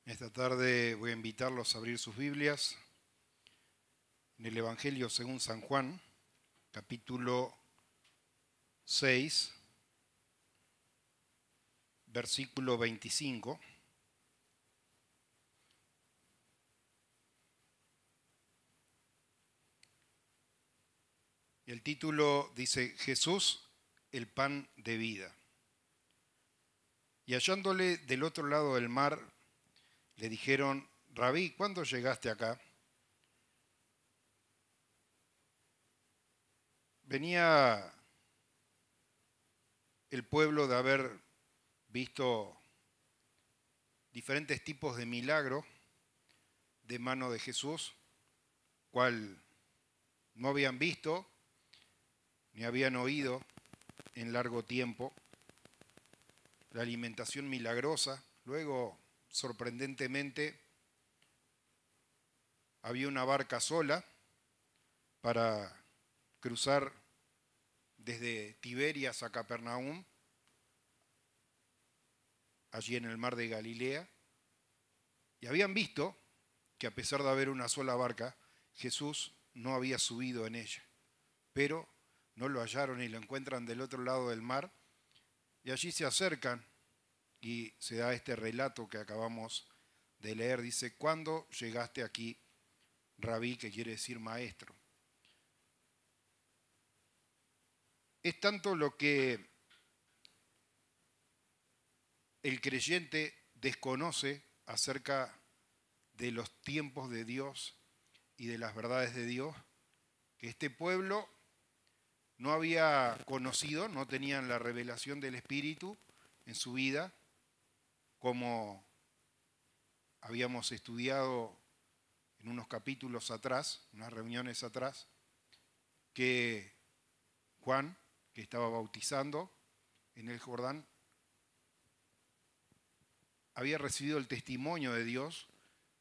Esta tarde voy a invitarlos a abrir sus Biblias en el Evangelio según San Juan, capítulo 6, versículo 25. Y el título dice: Jesús, el pan de vida. Y hallándole del otro lado del mar, le dijeron: Rabí, ¿cuándo llegaste acá? Venía el pueblo de haber visto diferentes tipos de milagros de mano de Jesús, cual no habían visto ni habían oído en largo tiempo. La alimentación milagrosa. Luego, sorprendentemente, había una barca sola para cruzar desde Tiberias a Capernaum, allí en el mar de Galilea, y habían visto que a pesar de haber una sola barca, Jesús no había subido en ella, pero no lo hallaron y lo encuentran del otro lado del mar, y allí se acercan y se da este relato que acabamos de leer. Dice: ¿cuándo llegaste aquí, Rabí?, que quiere decir maestro. Es tanto lo que el creyente desconoce acerca de los tiempos de Dios y de las verdades de Dios, que este pueblo no había conocido, no tenían la revelación del Espíritu en su vida, como habíamos estudiado en unos capítulos atrás, unas reuniones atrás, que Juan, que estaba bautizando en el Jordán, había recibido el testimonio de Dios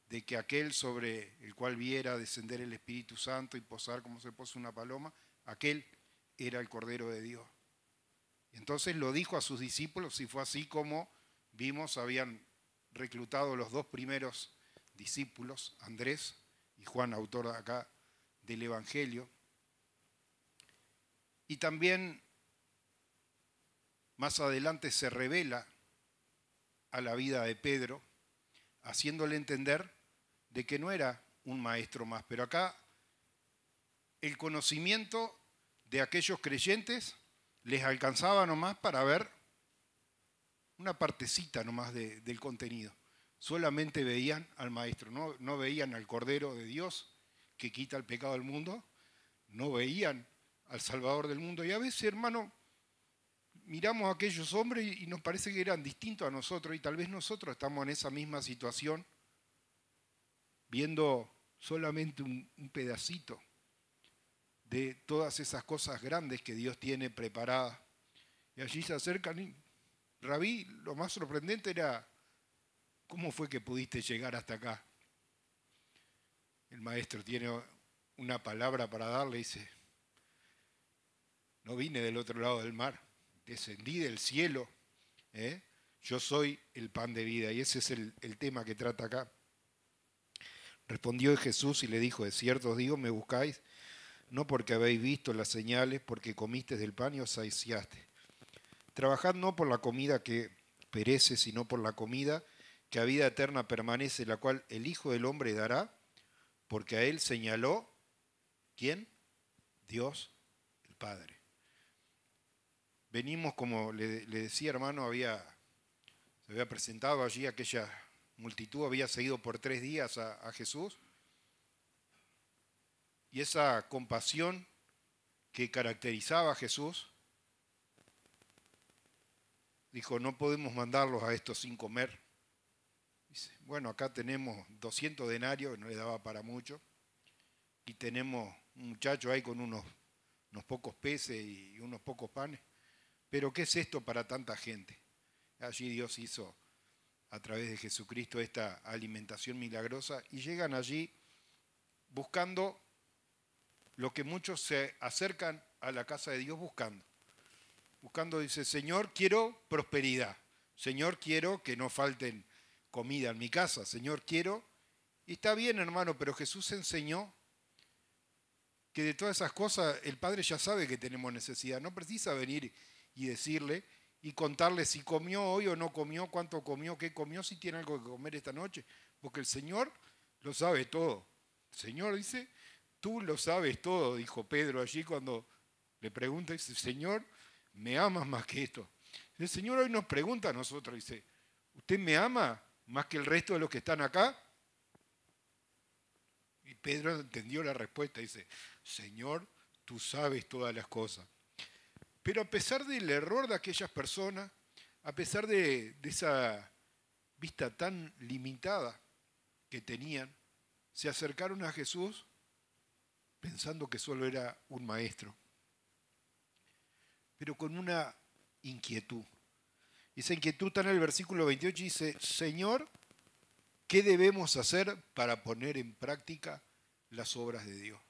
de que aquel sobre el cual viera descender el Espíritu Santo y posar como se posa una paloma, aquel era el Cordero de Dios. Entonces lo dijo a sus discípulos, y fue así como vimos, habían reclutado los dos primeros discípulos, Andrés y Juan, autor acá del Evangelio. Y también más adelante se revela a la vida de Pedro, haciéndole entender de que no era un maestro más. Pero acá el conocimiento de aquellos creyentes les alcanzaba nomás para ver una partecita nomás del contenido. Solamente veían al maestro, no veían al Cordero de Dios que quita el pecado del mundo, no veían al Salvador del mundo. Y a veces, hermano, miramos a aquellos hombres y nos parece que eran distintos a nosotros, y tal vez nosotros estamos en esa misma situación, viendo solamente un pedacito de todas esas cosas grandes que Dios tiene preparadas. Y allí se acercan y: Rabí, lo más sorprendente era: ¿cómo fue que pudiste llegar hasta acá? El maestro tiene una palabra para darle, dice: no vine del otro lado del mar, descendí del cielo, yo soy el pan de vida. Y ese es el tema que trata acá. Respondió Jesús y le dijo: de cierto os digo, me buscáis, no porque habéis visto las señales, porque comisteis del pan y os saciaste. Trabajad no por la comida que perece, sino por la comida que a vida eterna permanece, la cual el Hijo del Hombre dará, porque a él señaló, ¿quién? Dios el Padre. Venimos, como le decía, hermano, se había presentado allí aquella multitud, había seguido por 3 días a Jesús, y esa compasión que caracterizaba a Jesús, dijo: no podemos mandarlos a estos sin comer. Dice: bueno, acá tenemos 200 denarios, no le daba para mucho, y tenemos un muchacho ahí con unos pocos peces y unos pocos panes, pero ¿qué es esto para tanta gente? Allí Dios hizo a través de Jesucristo esta alimentación milagrosa, y llegan allí buscando lo que muchos se acercan a la casa de Dios buscando, dice: Señor, quiero prosperidad, Señor, quiero que no falten comida en mi casa, Señor, quiero. Y está bien, hermano, pero Jesús enseñó que de todas esas cosas el Padre ya sabe que tenemos necesidad. No precisa venir y decirle y contarle si comió hoy o no comió, cuánto comió, qué comió, si tiene algo que comer esta noche. Porque el Señor lo sabe todo. El Señor dice, tú lo sabes todo, dijo Pedro allí cuando le pregunta, dice, Señor, ¿me amas más que esto? El Señor hoy nos pregunta a nosotros, dice, ¿usted me ama más que el resto de los que están acá? Y Pedro entendió la respuesta, dice, Señor, tú sabes todas las cosas. Pero a pesar del error de aquellas personas, a pesar de esa vista tan limitada que tenían, se acercaron a Jesús pensando que solo era un maestro, pero con una inquietud. Esa inquietud está en el versículo 28 y dice, Señor, ¿qué debemos hacer para poner en práctica las obras de Dios?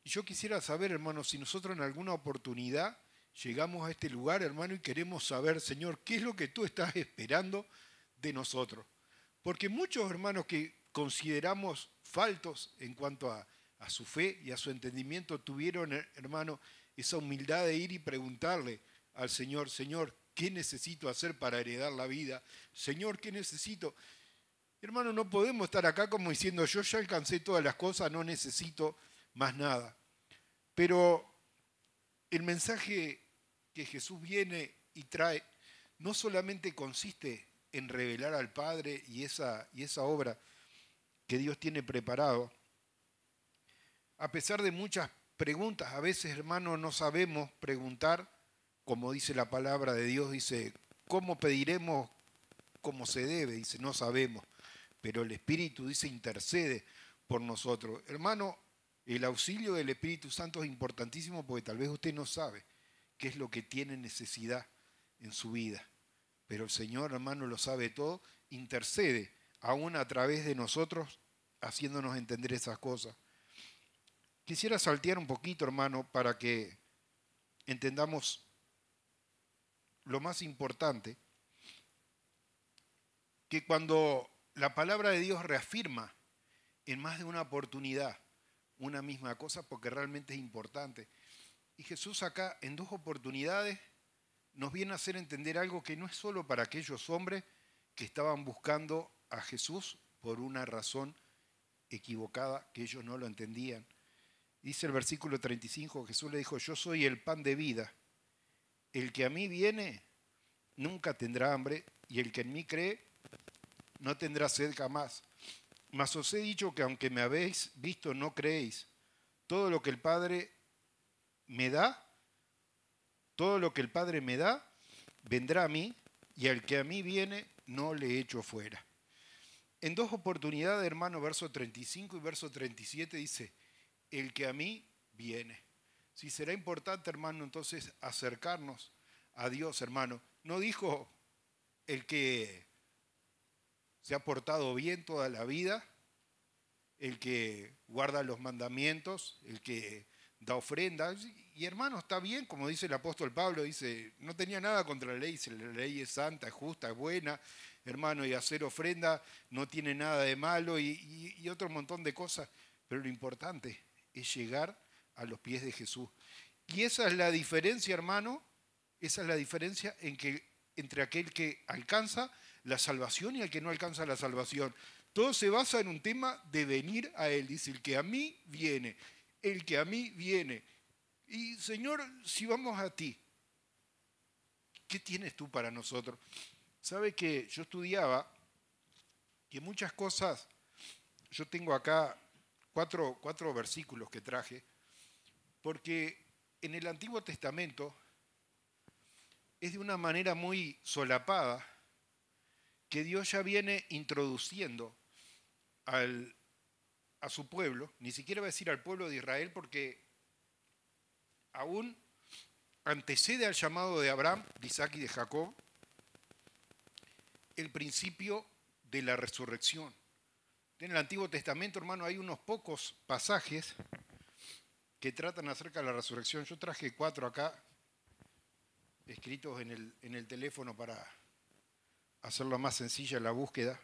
Y yo quisiera saber, hermano, si nosotros en alguna oportunidad llegamos a este lugar, hermano, y queremos saber, Señor, ¿qué es lo que tú estás esperando de nosotros? Porque muchos hermanos que consideramos faltos en cuanto a su fe y a su entendimiento tuvieron, hermano, esa humildad de ir y preguntarle al Señor, Señor, ¿qué necesito hacer para heredar la vida? Señor, ¿qué necesito? Hermano, no podemos estar acá como diciendo, yo ya alcancé todas las cosas, no necesito más nada. Pero el mensaje que Jesús viene y trae no solamente consiste en revelar al Padre y esa obra que Dios tiene preparado. A pesar de muchas preguntas, a veces, hermano, no sabemos preguntar, como dice la palabra de Dios, dice, ¿cómo pediremos como se debe? Dice, no sabemos, pero el Espíritu, dice, intercede por nosotros. Hermano, el auxilio del Espíritu Santo es importantísimo porque tal vez usted no sabe qué es lo que tiene necesidad en su vida. Pero el Señor, hermano, lo sabe todo, intercede aún a través de nosotros, haciéndonos entender esas cosas. Quisiera saltear un poquito, hermano, para que entendamos lo más importante, que cuando la palabra de Dios reafirma en más de una oportunidad una misma cosa, porque realmente es importante. Y Jesús acá en dos oportunidades nos viene a hacer entender algo que no es solo para aquellos hombres que estaban buscando a Jesús por una razón equivocada, que ellos no lo entendían. Dice el versículo 35, Jesús le dijo, yo soy el pan de vida. El que a mí viene nunca tendrá hambre y el que en mí cree no tendrá sed jamás. Mas os he dicho que aunque me habéis visto no creéis. Todo lo que el Padre me da, vendrá a mí y al que a mí viene no le echo fuera. En dos oportunidades, hermano, verso 35 y verso 37 dice, el que a mí viene. Si será importante, hermano, entonces acercarnos a Dios, hermano. No dijo el que se ha portado bien toda la vida, el que guarda los mandamientos, el que da ofrendas. Y hermano, está bien, como dice el apóstol Pablo, dice, no tenía nada contra la ley, dice, la ley es santa, es justa, es buena, hermano, y hacer ofrenda no tiene nada de malo y otro montón de cosas, pero lo importante es llegar a los pies de Jesús. Y esa es la diferencia, hermano, esa es la diferencia entre aquel que alcanza la salvación y el que no alcanza la salvación. Todo se basa en un tema de venir a Él. Dice, el que a mí viene, el que a mí viene. Y Señor, si vamos a ti, ¿qué tienes tú para nosotros? Sabe que yo estudiaba que muchas cosas, yo tengo acá cuatro versículos que traje, porque en el Antiguo Testamento es de una manera muy solapada que Dios ya viene introduciendo a su pueblo, ni siquiera va a decir al pueblo de Israel, porque aún antecede al llamado de Abraham, de Isaac y de Jacob, el principio de la resurrección. En el Antiguo Testamento, hermano, hay unos pocos pasajes que tratan acerca de la resurrección. Yo traje 4 acá, escritos en el teléfono para hacerlo más sencilla la búsqueda.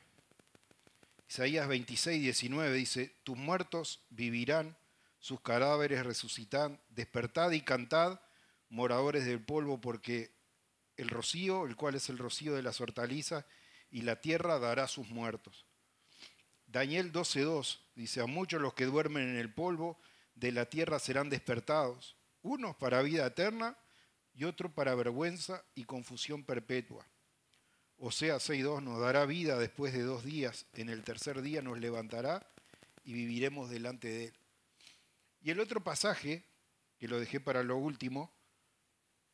Isaías 26, 19 dice, tus muertos vivirán, sus cadáveres resucitarán, despertad y cantad, moradores del polvo, porque el rocío, el cual es el rocío de las hortalizas, y la tierra dará sus muertos. Daniel 12:2 dice, a muchos los que duermen en el polvo de la tierra serán despertados, unos para vida eterna y otros para vergüenza y confusión perpetua. Oseas 6:2 nos dará vida después de 2 días, en el tercer día nos levantará y viviremos delante de él. Y el otro pasaje, que lo dejé para lo último,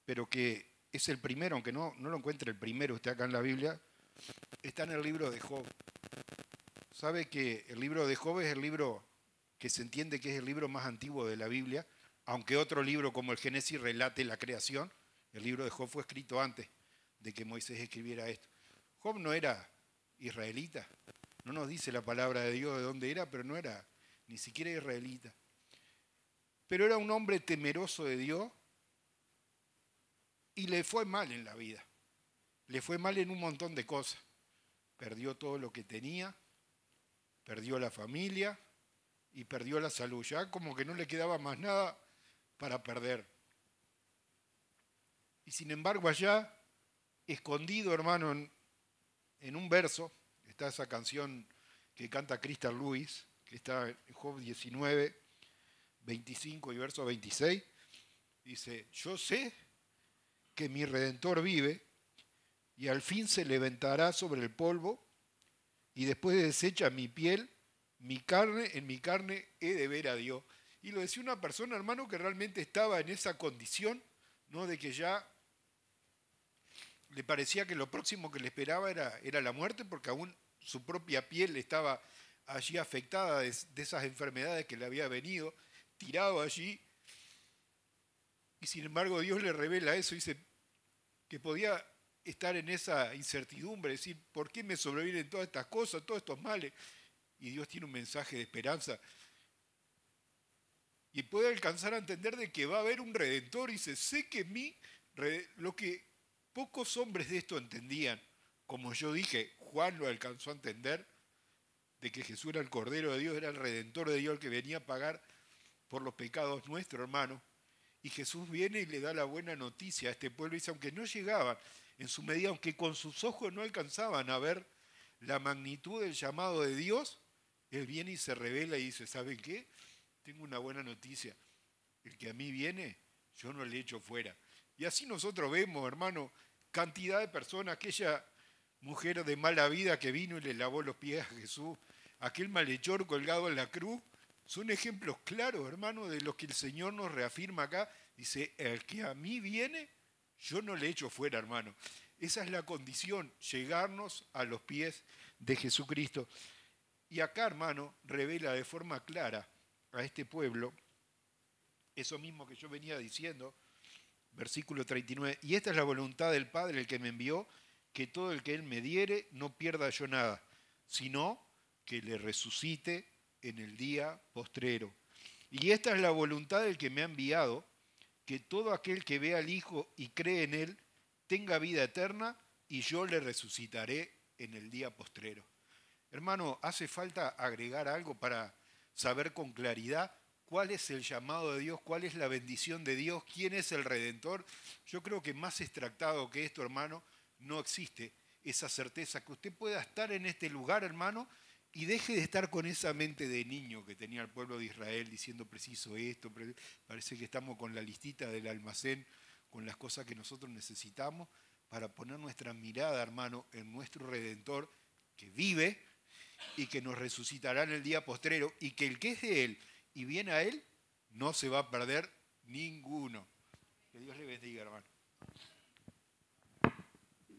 pero que es el primero, aunque no lo encuentre el primero usted acá en la Biblia, está en el libro de Job. Sabe que el libro de Job es el libro que se entiende que es el libro más antiguo de la Biblia, aunque otro libro como el Génesis relate la creación, el libro de Job fue escrito antes de que Moisés escribiera esto. Job no era israelita, no nos dice la palabra de Dios de dónde era, pero no era ni siquiera israelita. Pero era un hombre temeroso de Dios y le fue mal en la vida. Le fue mal en un montón de cosas. Perdió todo lo que tenía, perdió la familia y perdió la salud. Ya como que no le quedaba más nada para perder. Y sin embargo allá, escondido, hermano, en un verso, está esa canción que canta Crystal Lewis, que está en Job 19, 25 y verso 26, dice, yo sé que mi Redentor vive y al fin se levantará sobre el polvo y después de deshecha mi piel, en mi carne he de ver a Dios. Y lo decía una persona, hermano, que realmente estaba en esa condición, ¿no? De que ya le parecía que lo próximo que le esperaba era la muerte, porque aún su propia piel estaba allí afectada de esas enfermedades que le había venido, tirado allí. Y sin embargo Dios le revela eso y dice que podía estar en esa incertidumbre, decir, ¿por qué me sobreviven todas estas cosas, todos estos males? Y Dios tiene un mensaje de esperanza. Y puede alcanzar a entender de que va a haber un Redentor. Y dice, sé que lo que pocos hombres de esto entendían, como yo dije, Juan lo alcanzó a entender, de que Jesús era el Cordero de Dios, era el Redentor de Dios, el que venía a pagar por los pecados nuestros, hermano. Y Jesús viene y le da la buena noticia a este pueblo. Y dice, aunque no llegaban en su medida, aunque con sus ojos no alcanzaban a ver la magnitud del llamado de Dios, Él viene y se revela y dice, ¿saben qué? Tengo una buena noticia. El que a mí viene, yo no le echo fuera. Y así nosotros vemos, hermano, cantidad de personas, aquella mujer de mala vida que vino y le lavó los pies a Jesús, aquel malhechor colgado en la cruz, son ejemplos claros, hermano, de lo que el Señor nos reafirma acá. Dice, el que a mí viene, yo no le echo fuera, hermano. Esa es la condición, llegarnos a los pies de Jesucristo. Y acá, hermano, revela de forma clara a este pueblo eso mismo que yo venía diciendo, versículo 39. Y esta es la voluntad del Padre, el que me envió, que todo el que Él me diere no pierda yo nada, sino que le resucite en el día postrero. Y esta es la voluntad del que me ha enviado, que todo aquel que vea al Hijo y cree en Él tenga vida eterna, y yo le resucitaré en el día postrero. Hermano, hace falta agregar algo para saber con claridad cuál es el llamado de Dios, cuál es la bendición de Dios, quién es el Redentor. Yo creo que más extractado que esto, hermano, no existe esa certeza, que usted pueda estar en este lugar, hermano, y deje de estar con esa mente de niño que tenía el pueblo de Israel diciendo preciso esto, parece que estamos con la listita del almacén, con las cosas que nosotros necesitamos para poner nuestra mirada, hermano, en nuestro Redentor que vive y que nos resucitará en el día postrero, y que el que es de Él y viene a Él no se va a perder ninguno. Que Dios le bendiga, hermano.